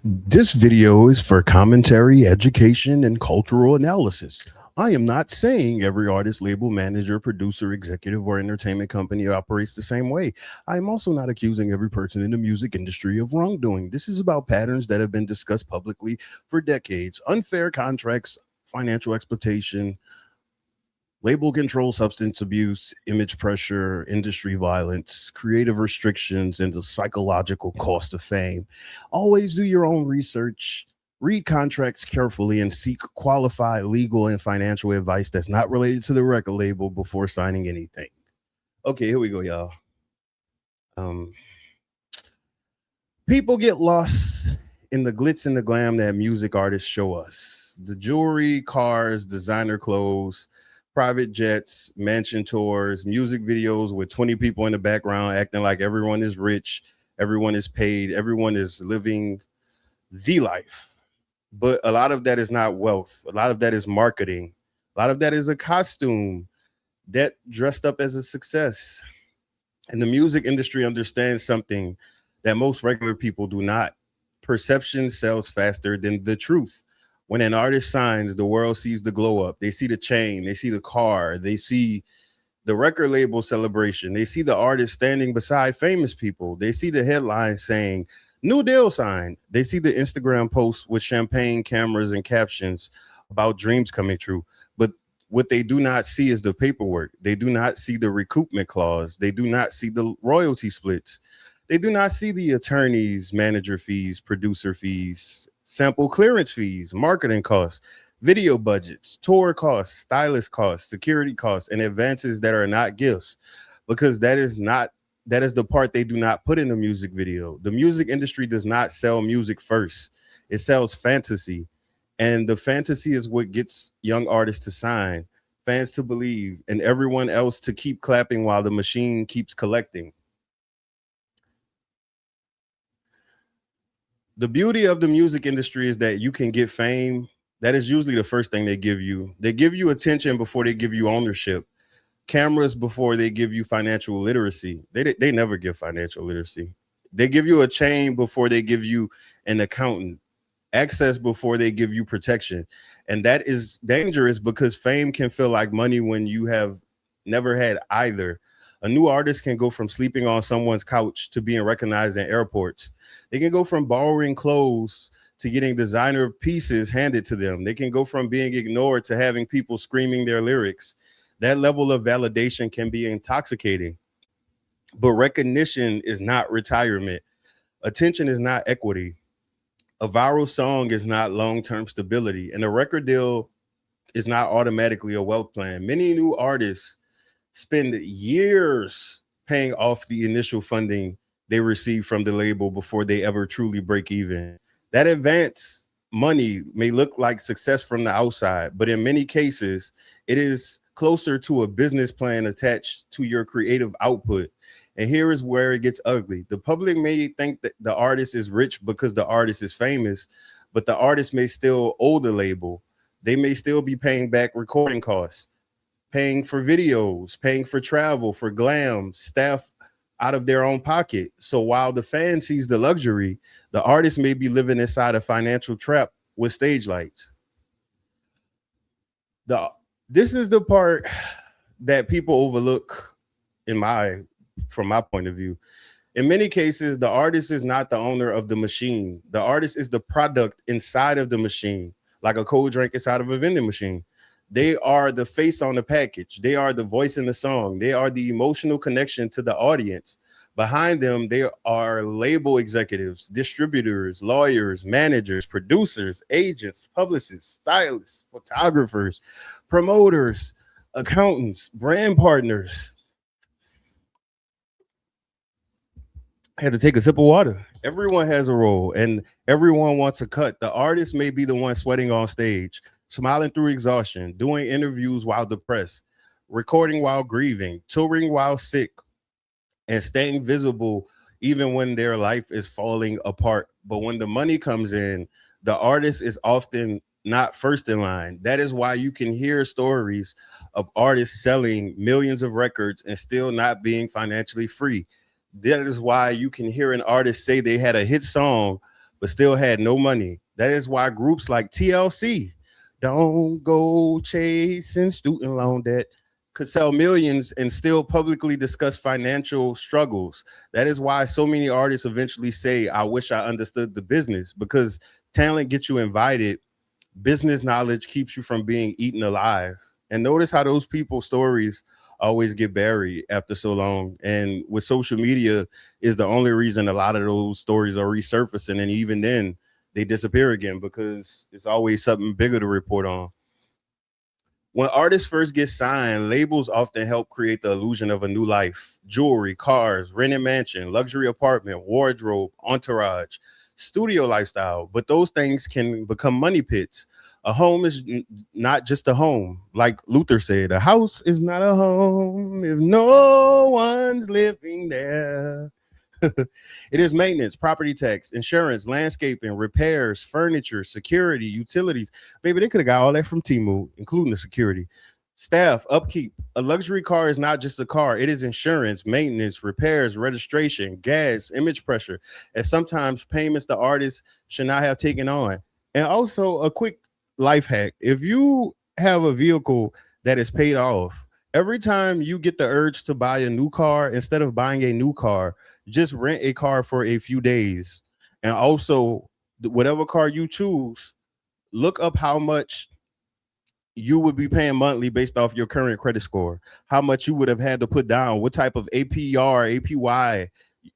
This video is for commentary, education, and cultural analysis. I am not saying every artist, label, manager, producer, executive, or entertainment company operates the same way. I am also not accusing every person in the music industry of wrongdoing. This is about patterns that have been discussed publicly for decades: unfair contracts, financial exploitation, label control, substance abuse, image pressure, industry violence, creative restrictions, and the psychological cost of fame. Always do your own research. Read contracts carefully and seek qualified legal and financial advice that's not related to the record label before signing anything. Okay, here we go, y'all. Um, People get lost in the glitz and the glam that music artists show us. The jewelry, cars, designer clothes, private jets, mansion tours, music videos with 20 people in the background acting like everyone is rich, everyone is paid, everyone is living the life. But a lot of that is not wealth. A lot of that is marketing. A lot of that is a costume that dressed up as a success. And the music industry understands something that most regular people do not. Perception sells faster than the truth. When an artist signs, the world sees the glow up. They see the chain, they see the car, they see the record label celebration, they see the artist standing beside famous people, they see the headline saying, "New deal signed." They see the Instagram posts with champagne cameras and captions about dreams coming true. But what they do not see is the paperwork. They do not see the recoupment clause. They do not see the royalty splits. They do not see the attorneys, manager fees, producer fees, sample clearance fees, marketing costs, video budgets, tour costs, stylist costs, security costs, and advances that are not gifts. Because that is the part they do not put in the music video. The music industry does not sell music first. It sells fantasy. And the fantasy is what gets young artists to sign, fans to believe, and everyone else to keep clapping while the machine keeps collecting. The beauty of the music industry is that you can get fame. That is usually the first thing they give you. They give you attention before they give you ownership, cameras before they give you financial literacy. They never give financial literacy. They give you a chain before they give you an accountant, access before they give you protection. And that is dangerous because fame can feel like money when you have never had either. A new artist can go from sleeping on someone's couch to being recognized in airports. They can go from borrowing clothes to getting designer pieces handed to them. They can go from being ignored to having people screaming their lyrics. That level of validation can be intoxicating. But recognition is not retirement. Attention is not equity. A viral song is not long-term stability. And a record deal is not automatically a wealth plan. Many new artists spend years paying off the initial funding they receive from the label before they ever truly break even. That advance money may look like success from the outside, but in many cases, it is closer to a business plan attached to your creative output. And here is where it gets ugly. The public may think that the artist is rich because the artist is famous, but the artist may still owe the label. They may still be paying back recording costs, paying for videos, paying for travel, for glam, staff out of their own pocket. So while the fan sees the luxury, the artist may be living inside a financial trap with stage lights. The This is the part that people overlook in my from my point of view. In many cases, the artist is not the owner of the machine. The artist is the product inside of the machine, like a cold drink inside of a vending machine. They are the face on the package. They are the voice in the song. They are the emotional connection to the audience. Behind them, they are label executives, distributors, lawyers, managers, producers, agents, publicists, stylists, photographers, promoters, accountants, brand partners. I had to take a sip of water. Everyone has a role and everyone wants a cut. The artist may be the one sweating on stage, smiling through exhaustion, doing interviews while depressed, recording while grieving, touring while sick, and staying visible even when their life is falling apart. But when the money comes in, the artist is often not first in line. That is why you can hear stories of artists selling millions of records and still not being financially free. That is why you can hear an artist say they had a hit song, but still had no money. That is why groups like TLC, Don't Go Chasing Student Loan Debt, could sell millions and still publicly discuss financial struggles. That is why so many artists eventually say, I wish I understood the business, because talent gets you invited, business knowledge keeps you from being eaten alive. And notice how those people's stories always get buried after so long. And with social media is the only reason a lot of those stories are resurfacing. And even then, they disappear again because it's always something bigger to report on. When artists first get signed, labels often help create the illusion of a new life: jewelry, cars, rented mansion, luxury apartment, wardrobe, entourage, studio lifestyle. But those things can become money pits. A home is not just a home. Like Luther said, a house is not a home if no one's living there. It is maintenance, property tax, insurance, landscaping, repairs, furniture, security, utilities. Baby, they could have got all that from Timu, including the security. Staff, upkeep. A luxury car is not just a car, it is insurance, maintenance, repairs, registration, gas, image pressure, and sometimes payments the artist should not have taken on. And also, a quick life hack: if you have a vehicle that is paid off, every time you get the urge to buy a new car, instead of buying a new car, just rent a car for a few days. And also, whatever car you choose, look up how much you would be paying monthly based off your current credit score, how much you would have had to put down, what type of APR, APY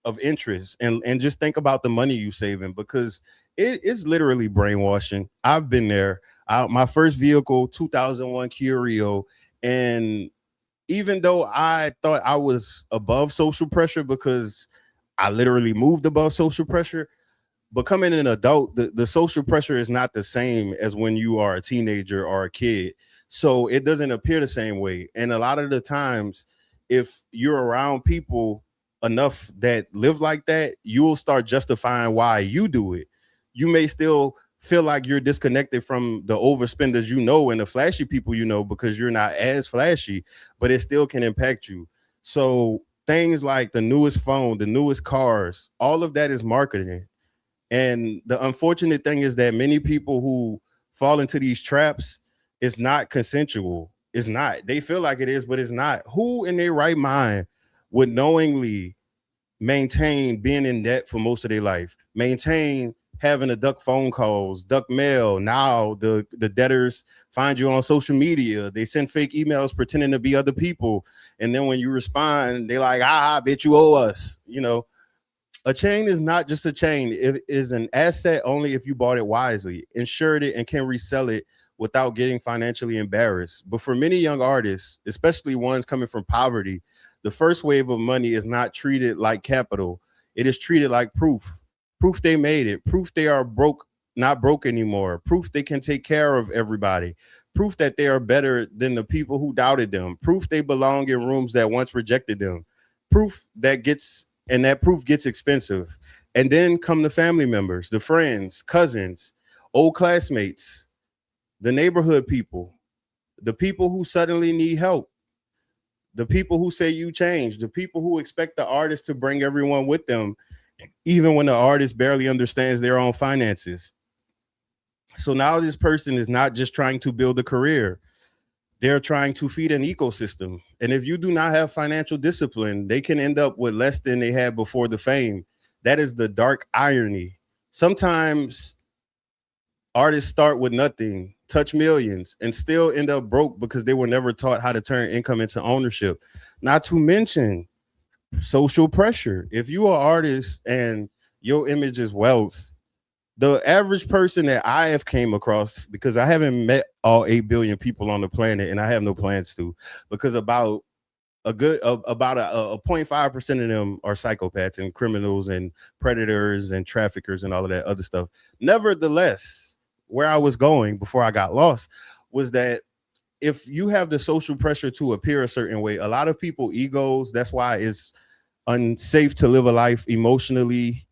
of interest, and just think about the money you saving, because it is literally brainwashing. I've been there. My first vehicle, 2001 Kia Rio, and even though I thought I was above social pressure because I literally moved above social pressure, becoming an adult, the social pressure is not the same as when you are a teenager or a kid. So it doesn't appear the same way. And a lot of the times, if you're around people enough that live like that, you'll start justifying why you do it. You may still feel like you're disconnected from the overspenders and the flashy people because you're not as flashy, but it still can impact you. So things like the newest phone, the newest cars, all of that is marketing. And the unfortunate thing is that many people who fall into these traps, is not consensual. It's not. They feel like it is, but it's not. Who in their right mind would knowingly maintain being in debt for most of their life, maintain having to duck phone calls, duck mail? Now the debtors find you on social media. They send fake emails pretending to be other people. And then when you respond, they like, bitch, you owe us. A chain is not just a chain. It is an asset only if you bought it wisely, insured it, and can resell it without getting financially embarrassed. But for many young artists, especially ones coming from poverty, the first wave of money is not treated like capital. It is treated like proof. Proof they made it. Proof they are not broke anymore. Proof they can take care of everybody. Proof that they are better than the people who doubted them. Proof they belong in rooms that once rejected them. Proof that gets and that proof gets expensive. And then come the family members, the friends, cousins, old classmates, the neighborhood people, the people who suddenly need help, the people who say you changed, the people who expect the artist to bring everyone with them, even when the artist barely understands their own finances. So now this person is not just trying to build a career, they're trying to feed an ecosystem. And if you do not have financial discipline, they can end up with less than they had before the fame. That is the dark irony. Sometimes artists start with nothing, touch millions, and still end up broke because they were never taught how to turn income into ownership. Not to mention social pressure. If you are an artist and your image is wealth, the average person that I have came across, because I haven't met all 8 billion people on the planet, and I have no plans to, because about a 0.5% of them are psychopaths and criminals and predators and traffickers and all of that other stuff. Nevertheless, where I was going before I got lost was that if you have the social pressure to appear a certain way, a lot of people egos, that's why it's unsafe to live a life emotionally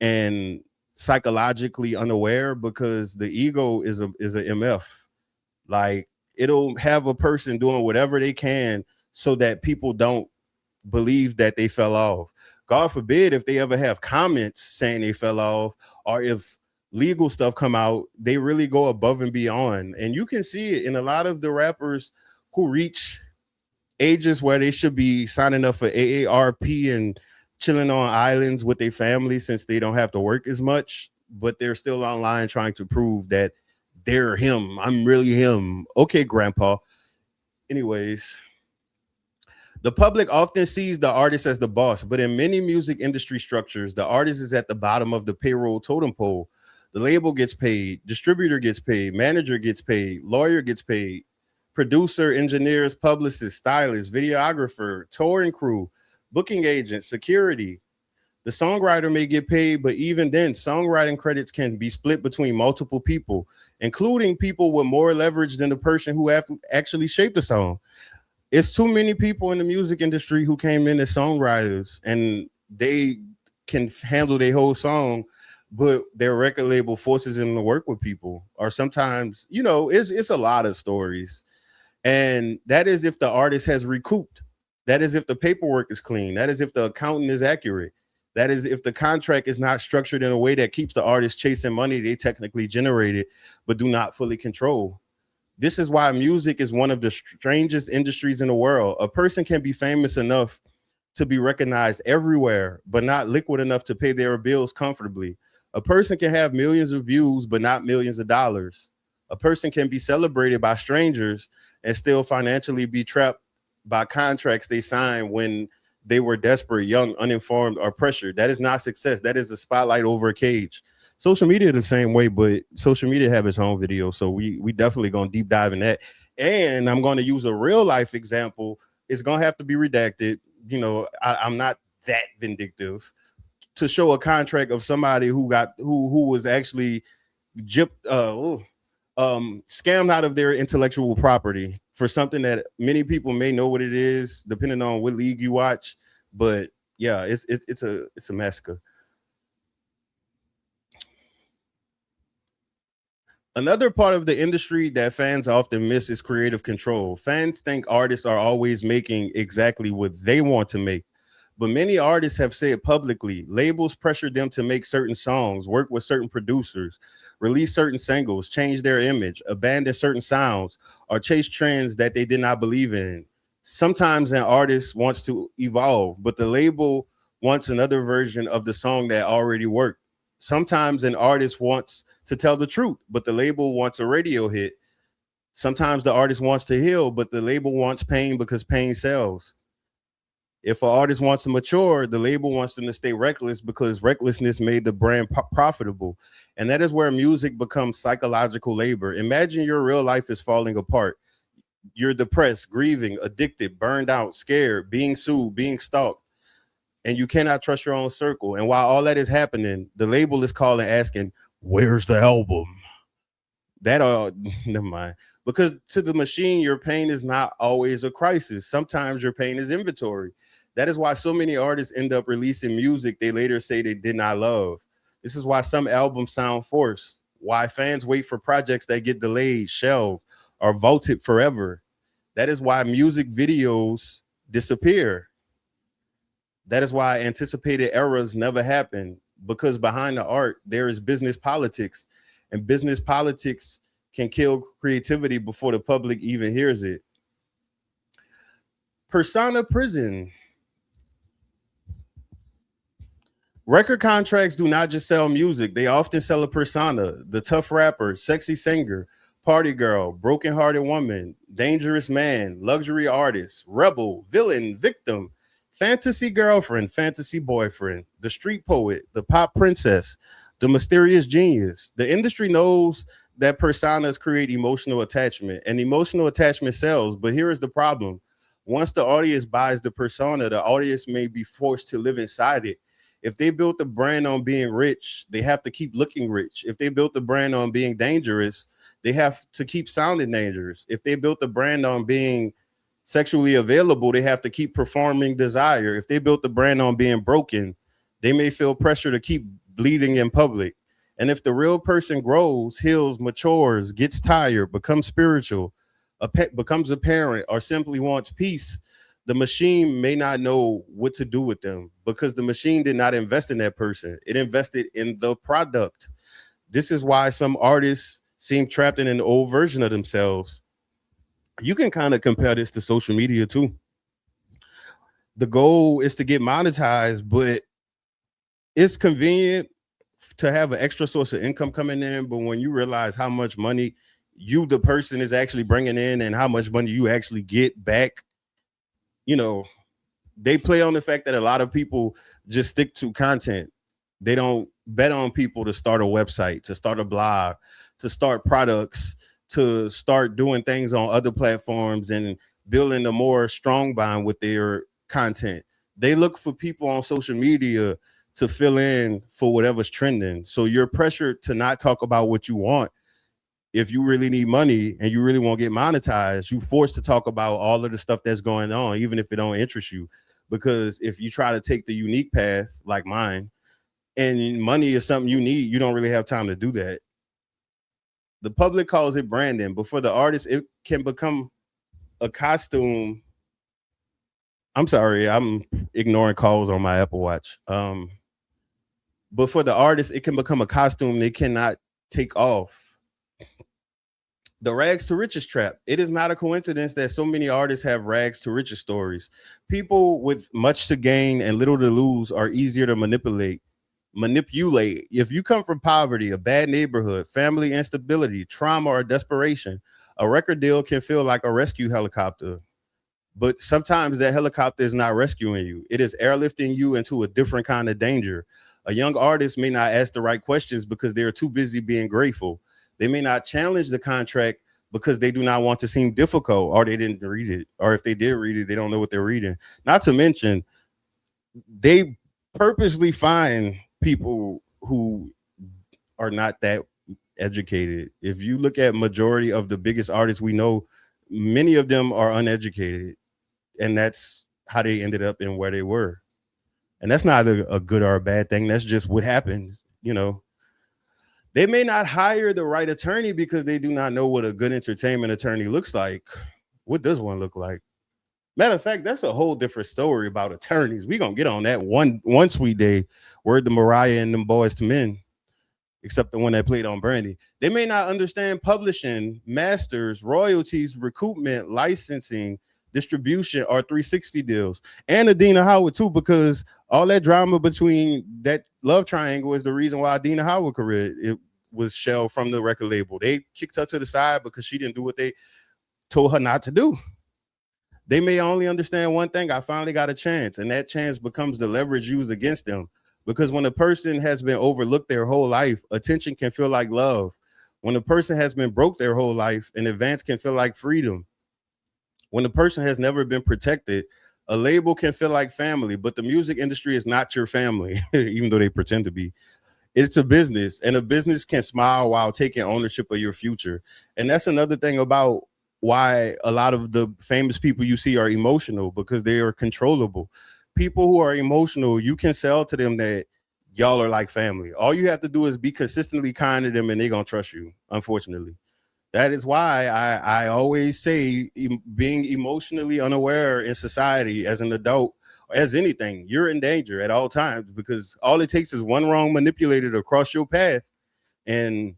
and psychologically unaware, because the ego is an MF. Like, it'll have a person doing whatever they can so that people don't believe that they fell off. God forbid if they ever have comments saying they fell off, or if legal stuff come out, they really go above and beyond. And you can see it in a lot of the rappers who reach ages where they should be signing up for AARP and chilling on islands with their family since they don't have to work as much, but they're still online trying to prove that they're him. I'm really him. Okay, grandpa. Anyways, the public often sees the artist as the boss, but in many music industry structures, the artist is at the bottom of the payroll totem pole. The label gets paid, distributor gets paid, manager gets paid, lawyer gets paid, producer, engineers, publicists, stylists, videographer, touring crew, booking agent, security. The songwriter may get paid, but even then, songwriting credits can be split between multiple people, including people with more leverage than the person who actually shaped the song. It's too many people in the music industry who came in as songwriters and they can handle their whole song, but their record label forces them to work with people. Or sometimes, it's a lot of stories. And that is if the artist has recouped. That is if the paperwork is clean. That is if the accountant is accurate. That is if the contract is not structured in a way that keeps the artist chasing money they technically generated, but do not fully control. This is why music is one of the strangest industries in the world. A person can be famous enough to be recognized everywhere, but not liquid enough to pay their bills comfortably. A person can have millions of views, but not millions of dollars. A person can be celebrated by strangers and still financially be trapped by contracts they signed when they were desperate, young, uninformed, or pressured. That is not success. That is a spotlight over a cage. Social media the same way, but social media have its own video. So we definitely gonna deep dive in that. And I'm gonna use a real life example. It's gonna have to be redacted. I'm not that vindictive to show a contract of somebody who was actually scammed out of their intellectual property for something that many people may know what it is, depending on what league you watch. But yeah, it's a massacre. Another part of the industry that fans often miss is creative control. Fans think artists are always making exactly what they want to make. But many artists have said publicly, labels pressure them to make certain songs, work with certain producers, release certain singles, change their image, abandon certain sounds, or chase trends that they did not believe in. Sometimes an artist wants to evolve, but the label wants another version of the song that already worked. Sometimes an artist wants to tell the truth, but the label wants a radio hit. Sometimes the artist wants to heal, but the label wants pain because pain sells. If an artist wants to mature, the label wants them to stay reckless because recklessness made the brand profitable. And that is where music becomes psychological labor. Imagine your real life is falling apart. You're depressed, grieving, addicted, burned out, scared, being sued, being stalked, and you cannot trust your own circle. And while all that is happening, the label is calling, asking, "Where's the album?" That never mind. Because to the machine, your pain is not always a crisis. Sometimes your pain is inventory. That is why so many artists end up releasing music they later say they did not love. This is why some albums sound forced. Why fans wait for projects that get delayed, shelved, or vaulted forever. That is why music videos disappear. That is why anticipated eras never happen, because behind the art, there is business politics, and business politics can kill creativity before the public even hears it. Persona prison. Record contracts do not just sell music, they often sell a persona: the tough rapper, sexy singer, party girl, broken-hearted woman, dangerous man, luxury artist, rebel, villain, victim, fantasy girlfriend, fantasy boyfriend, the street poet, the pop princess, the mysterious genius. The industry knows that personas create emotional attachment, and emotional attachment sells. But here is the problem: once the audience buys the persona, the audience may be forced to live inside it. If they built the brand on being rich, they have to keep looking rich. If they built the brand on being dangerous, they have to keep sounding dangerous. If they built the brand on being sexually available, they have to keep performing desire. If they built the brand on being broken, they may feel pressure to keep bleeding in public. And if the real person grows, heals, matures, gets tired, becomes spiritual, becomes a parent, or simply wants peace, the machine may not know what to do with them because the machine did not invest in that person. It invested in the product. This is why some artists seem trapped in an old version of themselves. You can kind of compare this to social media too. The goal is to get monetized, but it's convenient to have an extra source of income coming in. But when you realize how much money you, the person, is actually bringing in and how much money you actually get back, you know, they play on the fact that a lot of people just stick to content. They don't bet on people to start a website, to start a blog, to start products, to start doing things on other platforms and building a more strong bond with their content. They look for people on social media to fill in for whatever's trending. So you're pressured to not talk about what you want. If you really need money and you really want to get monetized, you're forced to talk about all of the stuff that's going on, even if it don't interest you. Because if you try to take the unique path like mine, and money is something you need, you don't really have time to do that. The public calls it branding, but for the artist, it can become a costume. I'm sorry, I'm ignoring calls on my Apple Watch. But for the artist, it can become a costume they cannot take off. The rags to riches trap. It is not a coincidence that so many artists have rags to riches stories. People with much to gain and little to lose are easier to manipulate. If you come from poverty, a bad neighborhood, family instability, trauma, or desperation, a record deal can feel like a rescue helicopter. But sometimes that helicopter is not rescuing you. It is airlifting you into a different kind of danger. A young artist may not ask the right questions because they are too busy being grateful. They may not challenge the contract because they do not want to seem difficult, or they didn't read it. Or if they did read it, they don't know what they're reading. Not to mention, they purposely find people who are not that educated. If you look at majority of the biggest artists we know, many of them are uneducated, and that's how they ended up in where they were. And that's not a good or a bad thing. That's just what happened. You know, they may not hire the right attorney because they do not know what a good entertainment attorney looks like. What does one look like? Matter of fact, that's a whole different story about attorneys. We gonna get on that one sweet day. Word to Mariah and them boys to men, except the one that played on Brandy. They may not understand publishing, masters, royalties, recoupment, licensing, distribution, or 360 deals. And Adina Howard too, because all that drama between that love triangle is the reason why Adina Howard career it was shelved from the record label. They kicked her to the side because she didn't do what they told her not to do. They may only understand one thing. I finally got a chance, and that chance becomes the leverage used against them. Because when a person has been overlooked their whole life, attention can feel like love. When a person has been broke their whole life, an advance can feel like freedom. When a person has never been protected, a label can feel like family. But the music industry is not your family, even though they pretend to be. It's a business, and a business can smile while taking ownership of your future. And that's another thing about why a lot of the famous people you see are emotional, because they are controllable. People who are emotional, you can sell to them that y'all are like family. All you have to do is be consistently kind to them and they're going to trust you, unfortunately. That is why I always say being emotionally unaware in society as an adult, as anything, you're in danger at all times, because all it takes is one wrong manipulator to cross your path, and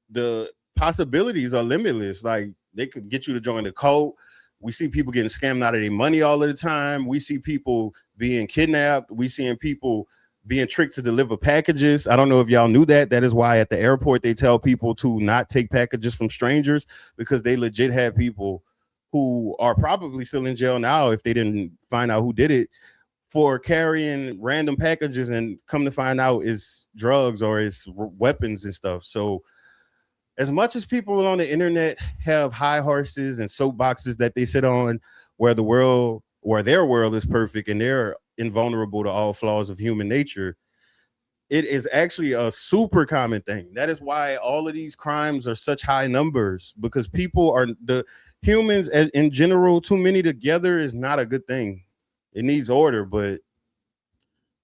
the possibilities are limitless. Like, they could get you to join the cult. We see people getting scammed out of their money all of the time. We see people being kidnapped. We seeing people being tricked to deliver packages. I don't know if y'all knew that. That is why at the airport they tell people to not take packages from strangers, because they legit have people who are probably still in jail now if they didn't find out who did it, for carrying random packages and come to find out it's drugs or it's weapons and stuff. So as much as people on the internet have high horses and soapboxes that they sit on, where their world is perfect and they're invulnerable to all flaws of human nature, it is actually a super common thing. That is why all of these crimes are such high numbers, because people are the humans in general. Too many together is not a good thing. It needs order, but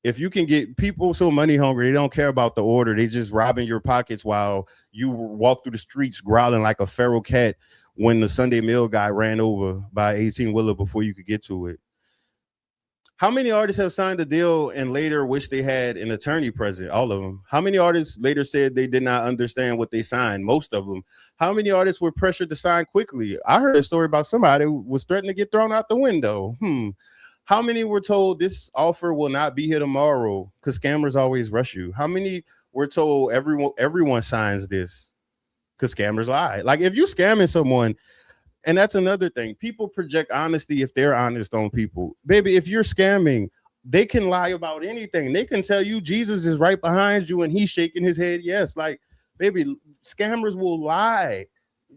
if you can get people so money hungry, they don't care about the order. They just robbing your pockets while you walk through the streets growling like a feral cat, when the Sunday Mill guy ran over by 18-wheeler before you could get to it. How many artists have signed a deal and later wish they had an attorney present? All of them. How many artists later said they did not understand what they signed? Most of them. How many artists were pressured to sign quickly? I heard a story about somebody who was threatened to get thrown out the window. How many were told this offer will not be here tomorrow? Because scammers always rush you. How many were told everyone signs this? Because scammers lie. Like if you scamming someone, and that's another thing. People project honesty if they're honest on people. Baby, if you're scamming, they can lie about anything. They can tell you Jesus is right behind you and he's shaking his head. Yes, like, baby, scammers will lie.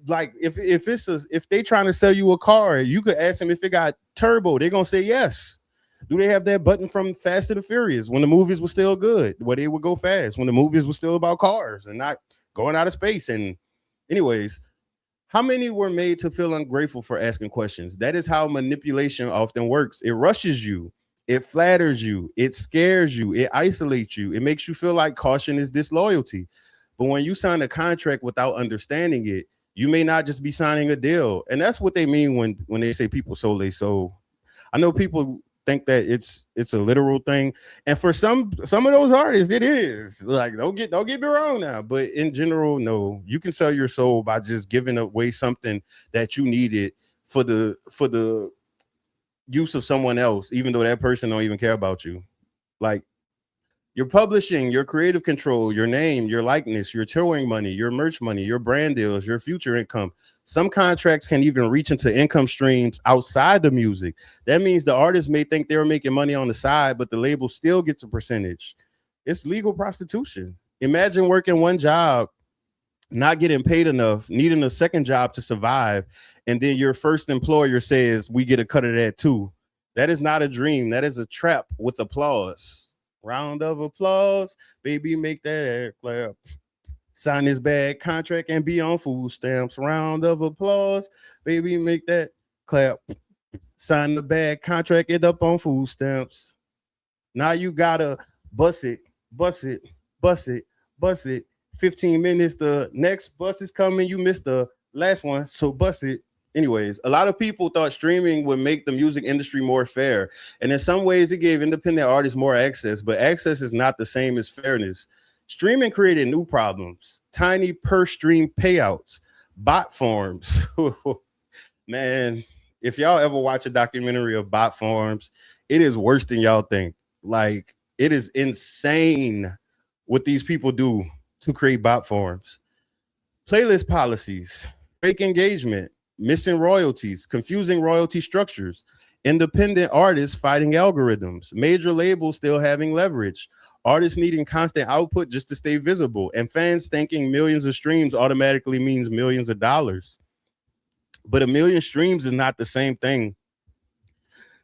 Like if they trying to sell you a car, you could ask them if it got turbo. They're gonna say yes. Do they have that button from Fast and the Furious when the movies were still good, where they would go fast, when the movies were still about cars and not going out of space? And anyways, how many were made to feel ungrateful for asking questions? That is how manipulation often works. It rushes you, it flatters you, it scares you, it isolates you, it makes you feel like caution is disloyalty. But when you sign a contract without understanding it, you may not just be signing a deal. And that's what they mean when they say people sold they soul. I know people think that it's a literal thing, and for some of those artists it is. Like don't get me wrong now, but in general, no, you can sell your soul by just giving away something that you needed for the use of someone else, even though that person don't even care about you. Like your publishing, your creative control, your name, your likeness, your touring money, your merch money, your brand deals, your future income. Some contracts can even reach into income streams outside the music. That means the artist may think they were making money on the side, but the label still gets a percentage. It's legal prostitution. Imagine working one job, not getting paid enough, needing a second job to survive, and then your first employer says, we get a cut of that too. That is not a dream. That is a trap with applause. Round of applause, baby, make that air clap. Sign this bad contract and be on food stamps. Round of applause, baby, make that clap. Sign the bad contract, end up on food stamps. Now you gotta bust it, bust it, bust it, bust it. 15 minutes, the next bus is coming. You missed the last one, so bust it. Anyways, a lot of people thought streaming would make the music industry more fair. And in some ways, it gave independent artists more access, but access is not the same as fairness. Streaming created new problems, tiny per stream payouts, bot farms. Man, if y'all ever watch a documentary of bot farms, it is worse than y'all think. Like, it is insane what these people do to create bot farms. Playlist policies, fake engagement, missing royalties, confusing royalty structures, independent artists fighting algorithms, major labels still having leverage, artists needing constant output just to stay visible, and fans thinking millions of streams automatically means millions of dollars. But a million streams is not the same thing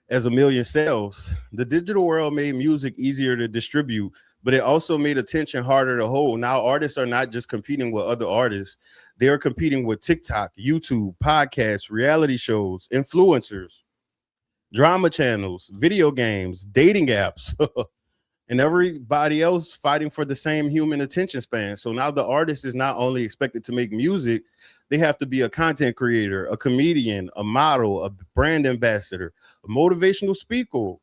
as a million sales. The digital world made music easier to distribute, but it also made attention harder to hold. Now artists are not just competing with other artists. They are competing with TikTok, YouTube, podcasts, reality shows, influencers, drama channels, video games, dating apps, and everybody else fighting for the same human attention span. So now the artist is not only expected to make music, they have to be a content creator, a comedian, a model, a brand ambassador, a motivational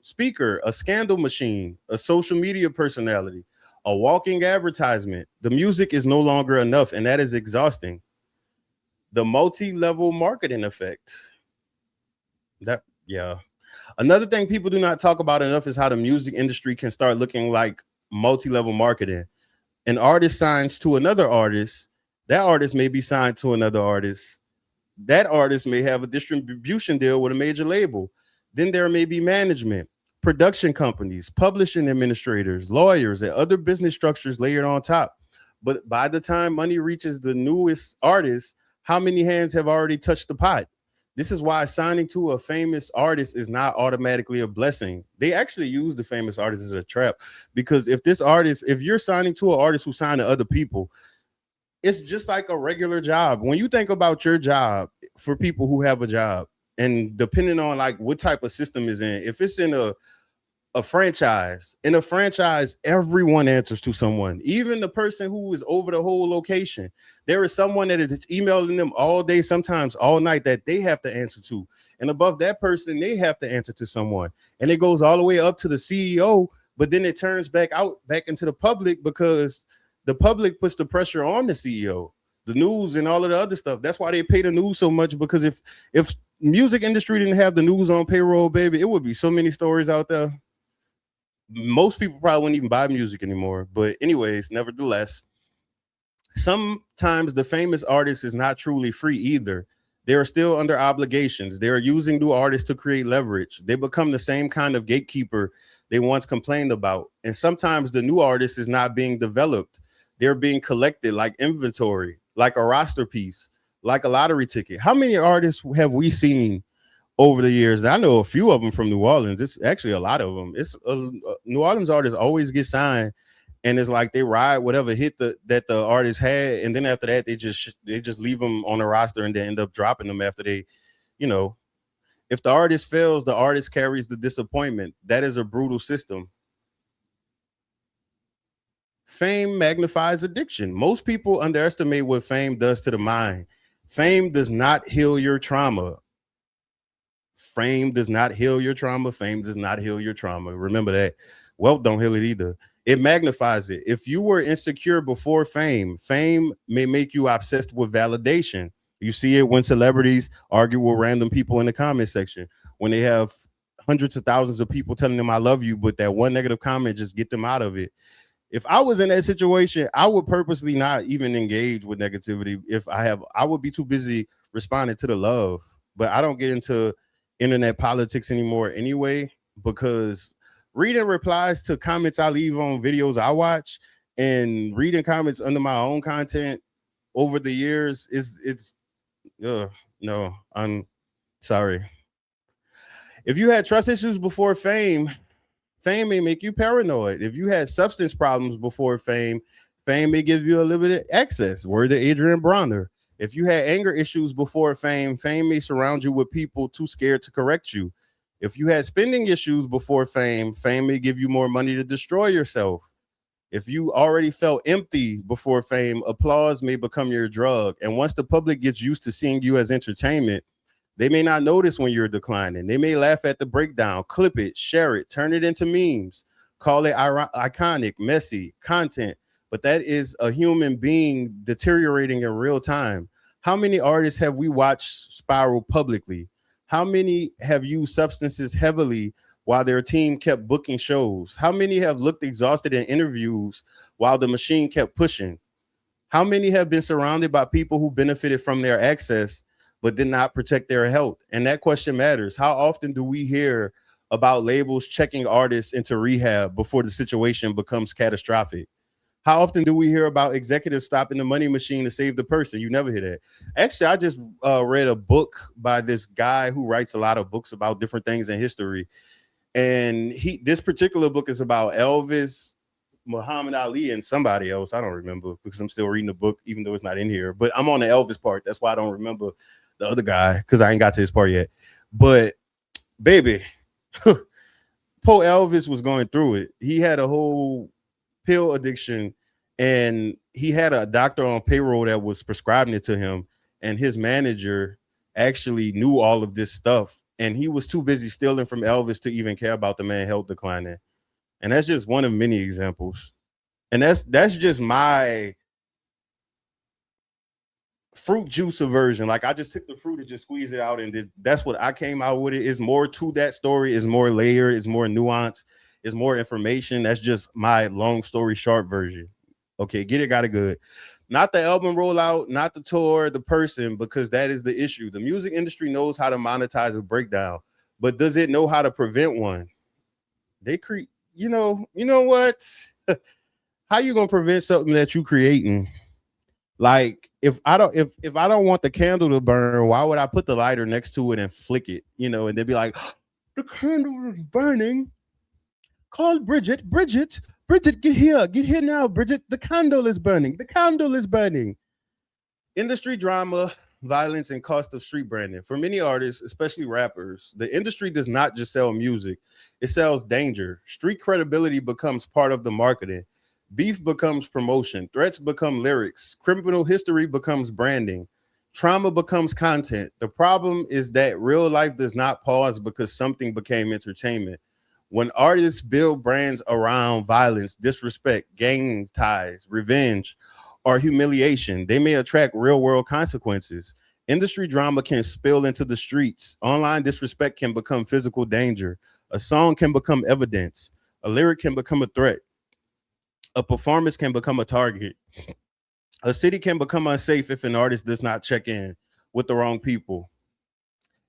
speaker, a scandal machine, a social media personality, a walking advertisement. The music is no longer enough, and that is exhausting. The multi-level marketing effect. Another thing people do not talk about enough is how the music industry can start looking like multi-level marketing. An artist signs to another artist. That artist may be signed to another artist. That artist may have a distribution deal with a major label. Then there may be management, production companies, publishing administrators, lawyers, and other business structures layered on top. But by the time money reaches the newest artist, how many hands have already touched the pot? This is why signing to a famous artist is not automatically a blessing. They actually use the famous artist as a trap, because if you're signing to an artist who signed to other people, it's just like a regular job. When you think about your job, for people who have a job, and depending on like what type of system is in, if it's in a a franchise. In a franchise, everyone answers to someone, even the person who is over the whole location. There is someone that is emailing them all day, sometimes all night, that they have to answer to. And above that person, they have to answer to someone. And it goes all the way up to the CEO, but then it turns back into the public because the public puts the pressure on the CEO, the news and all of the other stuff. That's why they pay the news so much, because if music industry didn't have the news on payroll, baby, it would be so many stories out there. Most people probably wouldn't even buy music anymore. But anyways, nevertheless, sometimes the famous artist is not truly free either. They are still under obligations. They are using new artists to create leverage. They become the same kind of gatekeeper they once complained about. And sometimes the new artist is not being developed. They're being collected like inventory, like a roster piece, like a lottery ticket. How many artists have we seen over the years? I know a few of them from New Orleans. It's actually a lot of them. It's New Orleans artists always get signed, and it's like they ride whatever hit that the artist had, and then after that they just leave them on the roster and then end up dropping them after they, you know, if the artist fails, the artist carries the disappointment. That is a brutal system. Fame magnifies addiction. Most people underestimate what fame does to the mind. Fame does not heal your trauma. Fame does not heal your trauma. Fame does not heal your trauma. Remember that. Wealth don't heal it either. It magnifies it. If you were insecure before fame, fame may make you obsessed with validation. You see it when celebrities argue with random people in the comment section, when they have hundreds of thousands of people telling them I love you, but that one negative comment just get them out of it. If I was in that situation, I would purposely not even engage with negativity. I would be too busy responding to the love. But I don't get into internet politics anymore anyway, because reading replies to comments I leave on videos I watch and reading comments under my own content over the years it's no, I'm sorry. If you had trust issues before fame, fame may make you paranoid. If you had substance problems before fame, fame may give you a limited access. Word to Adrian Bronner. If you had anger issues before fame, fame may surround you with people too scared to correct you. If you had spending issues before fame, fame may give you more money to destroy yourself. If you already felt empty before fame, applause may become your drug. And once the public gets used to seeing you as entertainment, they may not notice when you're declining. They may laugh at the breakdown, clip it, share it, turn it into memes, call it iconic, messy content. But that is a human being deteriorating in real time. How many artists have we watched spiral publicly? How many have used substances heavily while their team kept booking shows? How many have looked exhausted in interviews while the machine kept pushing? How many have been surrounded by people who benefited from their access but did not protect their health? And that question matters. How often do we hear about labels checking artists into rehab before the situation becomes catastrophic? How often do we hear about executives stopping the money machine to save the person? You never hear that. Actually, I just read a book by this guy who writes a lot of books about different things in history. And this particular book is about Elvis, Muhammad Ali, and somebody else. I don't remember because I'm still reading the book, even though it's not in here. But I'm on the Elvis part. That's why I don't remember the other guy, because I ain't got to his part yet. But baby, poor Elvis was going through it. He had a whole pill addiction, and he had a doctor on payroll that was prescribing it to him, and his manager actually knew all of this stuff, and he was too busy stealing from Elvis to even care about the man health declining. And that's just one of many examples. And that's just my fruit juice aversion. Like, I just took the fruit and just squeezed it out, and that's what I came out with. It is more to that story, is more layered, is more nuanced, is more information. That's just my long story short version. Okay, get it, got it good. Not the album rollout, not the tour, the person, because that is the issue. The music industry knows how to monetize a breakdown, but does it know how to prevent one? They create, you know what? How you gonna prevent something that you creating? Like, if I don't want the candle to burn, why would I put the lighter next to it and flick it? And they'd be like, the candle is burning. Call Bridget. Bridget, get here now. Bridget, the candle is burning. The candle is burning. Industry drama Violence and cost of street branding. For many artists, especially rappers, the industry does not just sell music, it sells danger. Street credibility becomes part of the marketing. Beef becomes promotion. Threats become lyrics. Criminal history becomes branding. Trauma becomes content. The problem is that real life does not pause because something became entertainment. When artists build brands around violence, disrespect, gang ties, revenge, or humiliation, they may attract real world consequences. Industry drama can spill into the streets. Online disrespect can become physical danger. A song can become evidence. A lyric can become a threat. A performance can become a target. A city can become unsafe if an artist does not check in with the wrong people.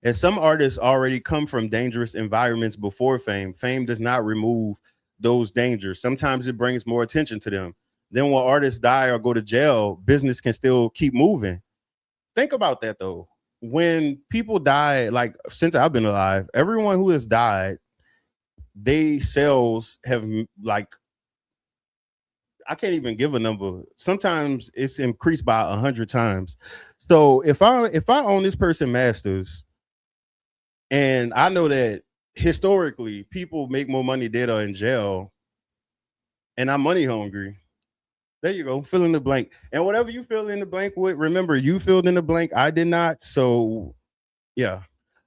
And some artists already come from dangerous environments before fame. Fame does not remove those dangers. Sometimes it brings more attention to them. Then when artists die or go to jail, business can still keep moving. Think about that though. When people die, like since I've been alive, everyone who has died, they sales have like I can't even give a number. Sometimes it's increased by 100 times. So if I own this person masters, and I know that historically people make more money dead or in jail, and I'm money hungry. There you go. Fill in the blank. And whatever you fill in the blank with, remember you filled in the blank. I did not. So yeah.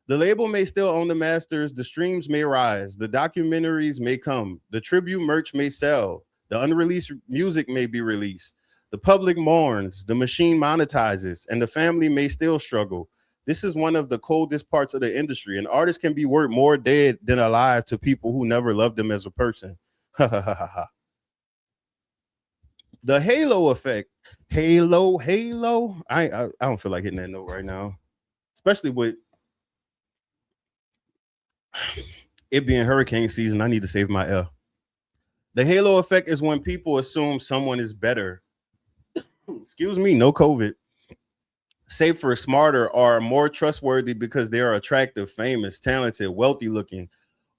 The label may still own the masters, the streams may rise, the documentaries may come, the tribute merch may sell, the unreleased music may be released, the public mourns, the machine monetizes, and the family may still struggle. This is one of the coldest parts of the industry. An artist can be worth more dead than alive to people who never loved them as a person. The halo effect. Halo. I don't feel like hitting that note right now, especially with it being hurricane season. I need to save my L. The halo effect is when people assume someone is better. Excuse me, no COVID. Safer, smarter, or more trustworthy because they are attractive, famous, talented, wealthy looking,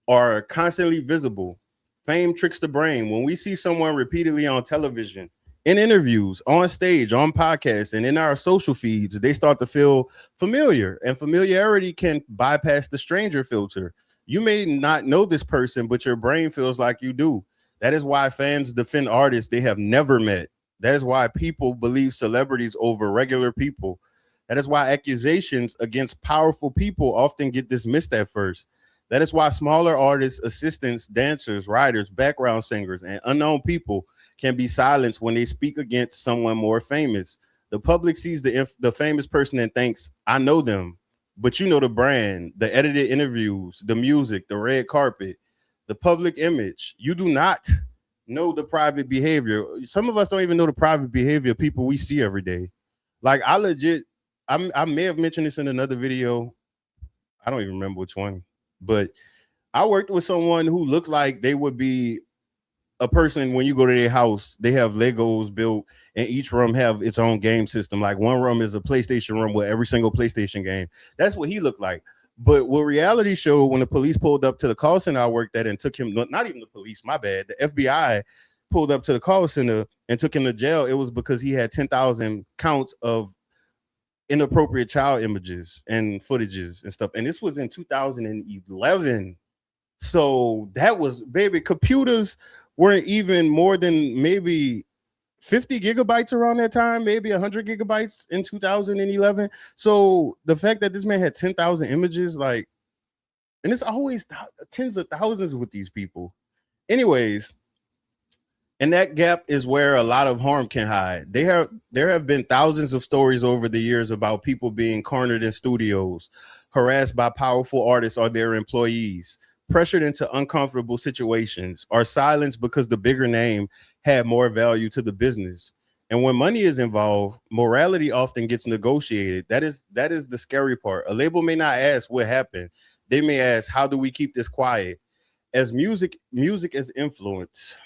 or constantly visible. Fame tricks the brain. When we see someone repeatedly on television, in interviews, on stage, on podcasts, and in our social feeds, they start to feel familiar. And familiarity can bypass the stranger filter. You may not know this person, but your brain feels like you do. That is why fans defend artists they have never met. That is why people believe celebrities over regular people. That is why accusations against powerful people often get dismissed at first. That is why smaller artists, assistants, dancers, writers, background singers, and unknown people can be silenced when they speak against someone more famous. The public sees the famous person and thinks, I know them, but you know the brand, the edited interviews, the music, the red carpet, the public image. You do not know the private behavior. Some of us don't even know the private behavior of people we see every day. Like I may have mentioned this in another video. I don't even remember which one, but I worked with someone who looked like they would be a person when you go to their house. They have Legos built, and each room have its own game system. Like one room is a PlayStation room with every single PlayStation game. That's what he looked like. But what reality showed when the police pulled up to the call center I worked at and took him, not even the police, my bad, the FBI pulled up to the call center and took him to jail, it was because he had 10,000 counts of inappropriate child images and footages and stuff. And this was in 2011. So that was, baby, computers weren't even more than maybe 50 gigabytes around that time, maybe 100 gigabytes in 2011. So the fact that this man had 10,000 images, like, and it's always tens of thousands with these people. Anyways, and that gap is where a lot of harm can hide. There have been thousands of stories over the years about people being cornered in studios, harassed by powerful artists or their employees, pressured into uncomfortable situations, or silenced because the bigger name had more value to the business. And when money is involved, morality often gets negotiated. That is the scary part. A label may not ask what happened. They may ask, how do we keep this quiet? As music is influence.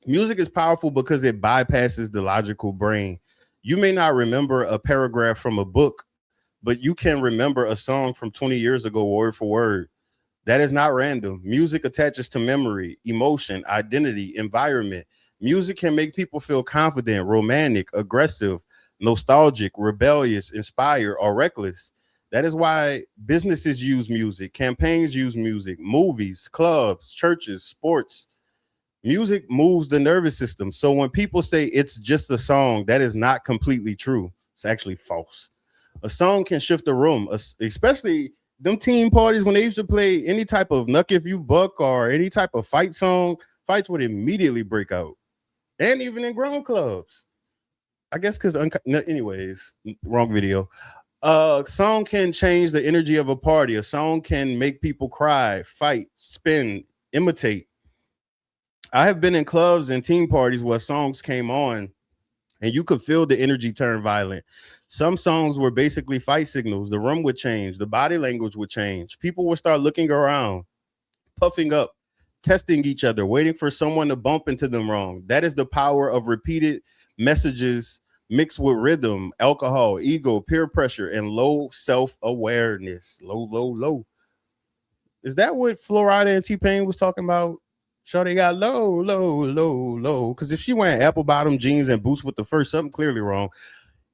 Music is powerful because it bypasses the logical brain. You may not remember a paragraph from a book, but you can remember a song from 20 years ago, word for word. That is not random. Music attaches to memory, emotion, identity, environment. Music can make people feel confident, romantic, aggressive, nostalgic, rebellious, inspired, or reckless. That is why businesses use music, campaigns use music, movies, clubs, churches, sports. Music moves the nervous system. So when people say it's just a song, that is not completely true. It's actually false. A song can shift the room, especially them team parties when they used to play any type of Nuck If You Buck or any type of fight song. Fights would immediately break out, and even in grown clubs. I guess because, anyways, wrong video. A song can change the energy of a party. A song can make people cry, fight, spin, imitate. I have been in clubs and team parties where songs came on and you could feel the energy turn violent. Some songs were basically fight signals. The room would change, the body language would change. People would start looking around, puffing up, testing each other, waiting for someone to bump into them wrong. That is the power of repeated messages mixed with rhythm, alcohol, ego, peer pressure, and low self awareness. Low, low, low. Is that what Florida and T Pain was talking about? Shorty got low, low, low, low. Because if she wearing apple bottom jeans and boots with the fur, something clearly wrong.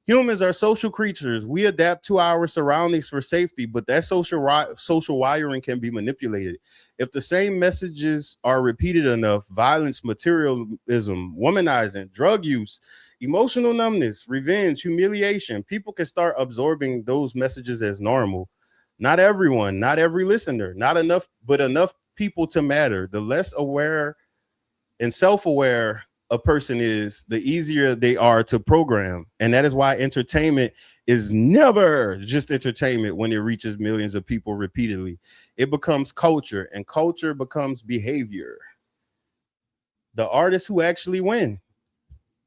Humans are social creatures. We adapt to our surroundings for safety, but that social wiring can be manipulated. If the same messages are repeated enough, violence, materialism, womanizing, drug use, emotional numbness, revenge, humiliation, people can start absorbing those messages as normal. Not everyone, not every listener, not enough, but enough people to matter. The less aware and self-aware a person is, the easier they are to program. And that is why entertainment is never just entertainment when it reaches millions of people repeatedly. It becomes culture, and culture becomes behavior. The artists who actually win.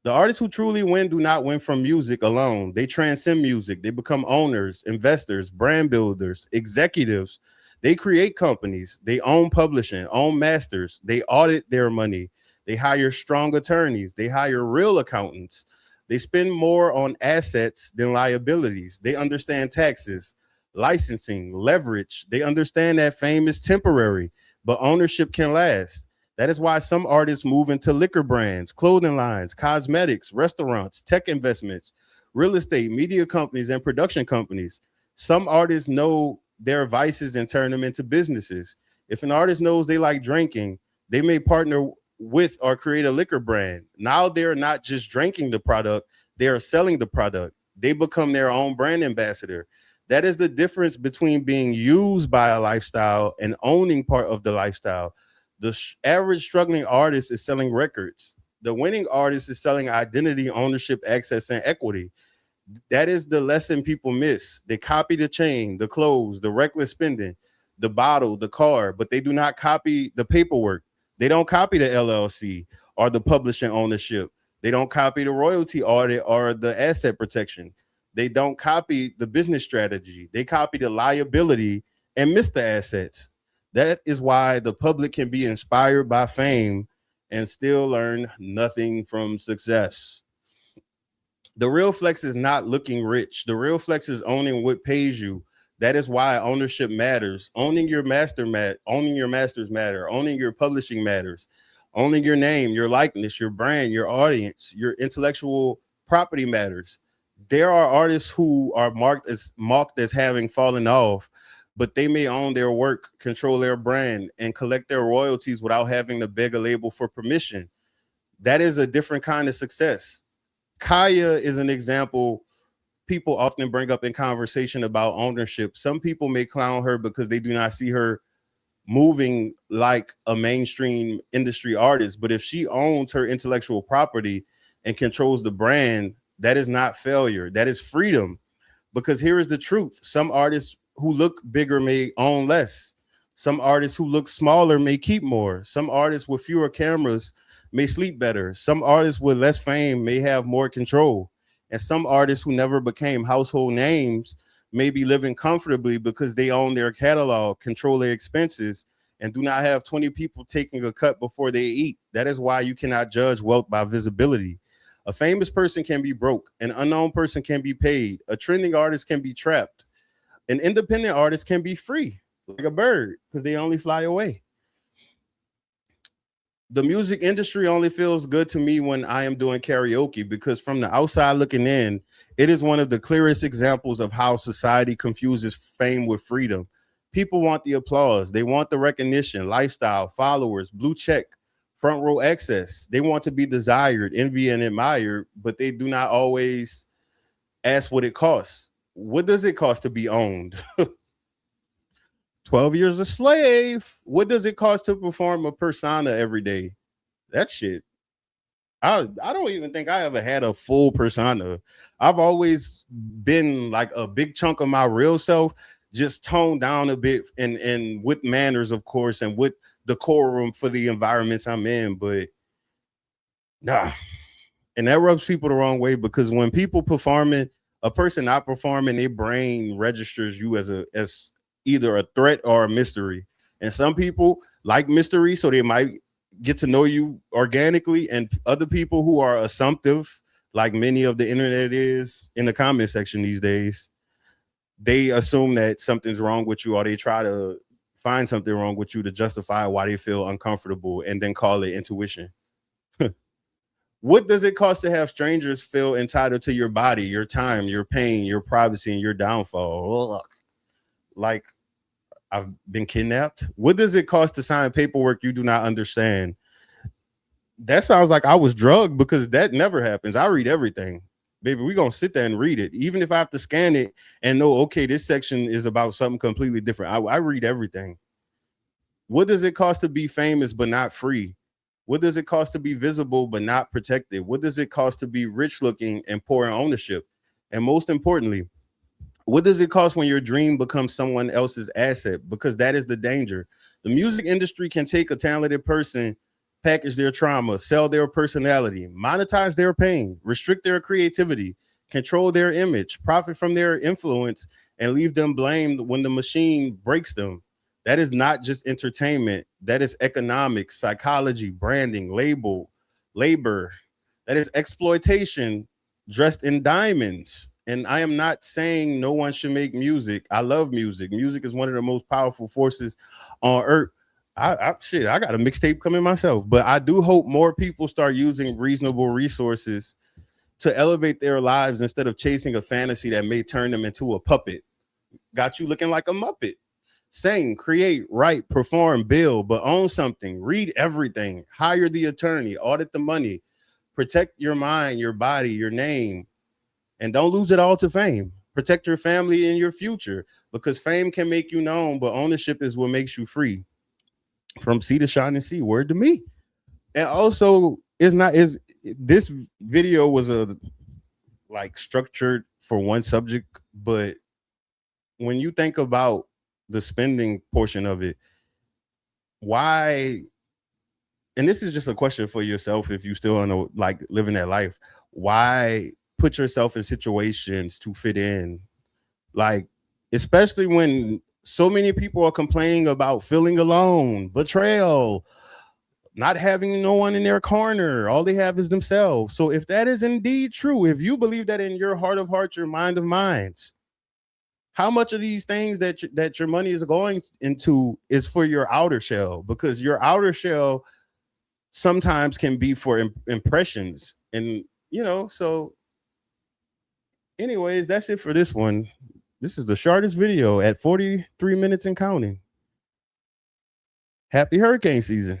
The artists who truly win do not win from music alone. They transcend music. They become owners, investors, brand builders, executives. They create companies. They own publishing, own masters. They audit their money. They hire strong attorneys. They hire real accountants. They spend more on assets than liabilities. They understand taxes, licensing, leverage. They understand that fame is temporary, but ownership can last. That is why some artists move into liquor brands, clothing lines, cosmetics, restaurants, tech investments, real estate, media companies, and production companies. Some artists know their vices and turn them into businesses. If an artist knows they like drinking, they may partner with or create a liquor brand. Now they're not just drinking the product, they are selling the product. They become their own brand ambassador. That is the difference between being used by a lifestyle and owning part of the lifestyle. The average struggling artist is selling records. The winning artist is selling identity, ownership, access, and equity. That is the lesson people miss. They copy the chain, the clothes, the reckless spending, the bottle, the car, but they do not copy the paperwork. They don't copy the LLC or the publishing ownership. They don't copy the royalty audit or the asset protection. They don't copy the business strategy. They copy the liability and miss the assets. That is why the public can be inspired by fame and still learn nothing from success. The real flex is not looking rich. The real flex is owning what pays you. That is why ownership matters. Owning your masters matter. Owning your publishing matters. Owning your name, your likeness, your brand, your audience, your intellectual property matters. There are artists who are marked as having fallen off, but they may own their work, control their brand, and collect their royalties without having to beg a label for permission. That is a different kind of success. Kaya is an example people often bring up in conversation about ownership. Some people may clown her because they do not see her moving like a mainstream industry artist. But if she owns her intellectual property and controls the brand, that is not failure. That is freedom. Because here is the truth. Some artists who look bigger may own less. Some artists who look smaller may keep more. Some artists with fewer cameras may sleep better. Some artists with less fame may have more control. And some artists who never became household names may be living comfortably because they own their catalog, control their expenses, and do not have 20 people taking a cut before they eat. That is why you cannot judge wealth by visibility. A famous person can be broke. An unknown person can be paid. A trending artist can be trapped. An independent artist can be free, like a bird, because they only fly away. The music industry only feels good to me when I am doing karaoke, because from the outside looking in, it is one of the clearest examples of how society confuses fame with freedom. People want the applause, they want the recognition, lifestyle, followers, blue check, front row access. They want to be desired, envied, and admired, but they do not always ask what it costs. What does it cost to be owned? 12 years a slave. What does it cost to perform a persona every day? That shit. I don't even think I ever had a full persona. I've always been like a big chunk of my real self, just toned down a bit, and with manners, of course, and with decorum for the environments I'm in. But nah, and that rubs people the wrong way, because when people performing, a person not performing, their brain registers you as either a threat or a mystery. And some people like mystery, so they might get to know you organically, and other people who are assumptive, like many of the internet is in the comment section these days, they assume that something's wrong with you, or they try to find something wrong with you to justify why they feel uncomfortable, and then call it intuition. What does it cost to have strangers feel entitled to your body, your time, your pain, your privacy, and your downfall? Ugh. Like, I've been kidnapped. What does it cost to sign paperwork you do not understand? That sounds like I was drugged, because that never happens. I read everything. Baby, we're gonna sit there and read it. Even if I have to scan it and know, okay, this section is about something completely different. I read everything. What does it cost to be famous but not free? What does it cost to be visible but not protected? What does it cost to be rich looking and poor in ownership? And most importantly, what does it cost when your dream becomes someone else's asset? Because that is the danger. The music industry can take a talented person, package their trauma, sell their personality, monetize their pain, restrict their creativity, control their image, profit from their influence, and leave them blamed when the machine breaks them. That is not just entertainment. That is economics, psychology, branding, labor. That is exploitation dressed in diamonds. And I am not saying no one should make music. I love music. Music is one of the most powerful forces on earth. I got a mixtape coming myself, but I do hope more people start using reasonable resources to elevate their lives instead of chasing a fantasy that may turn them into a puppet. Got you looking like a muppet. Sing, create, write, perform, build, but own something. Read everything. Hire the attorney. Audit the money. Protect your mind, your body, your name, and don't lose it all to fame. Protect your family and your future, because fame can make you known, but ownership is what makes you free. From sea to shining sea, word to me. And also, it's not is this video was a like structured for one subject, but when you think about the spending portion of it, why, and this is just a question for yourself if you still want to like living that life, why put yourself in situations to fit in? Like, especially when so many people are complaining about feeling alone, betrayal, not having no one in their corner. All they have is themselves. So if that is indeed true, if you believe that in your heart of hearts, your mind of minds, how much of these things that your money is going into is for your outer shell? Because your outer shell sometimes can be for impressions, and so anyways, that's it for this one. This is the shortest video at 43 minutes and counting. Happy hurricane season.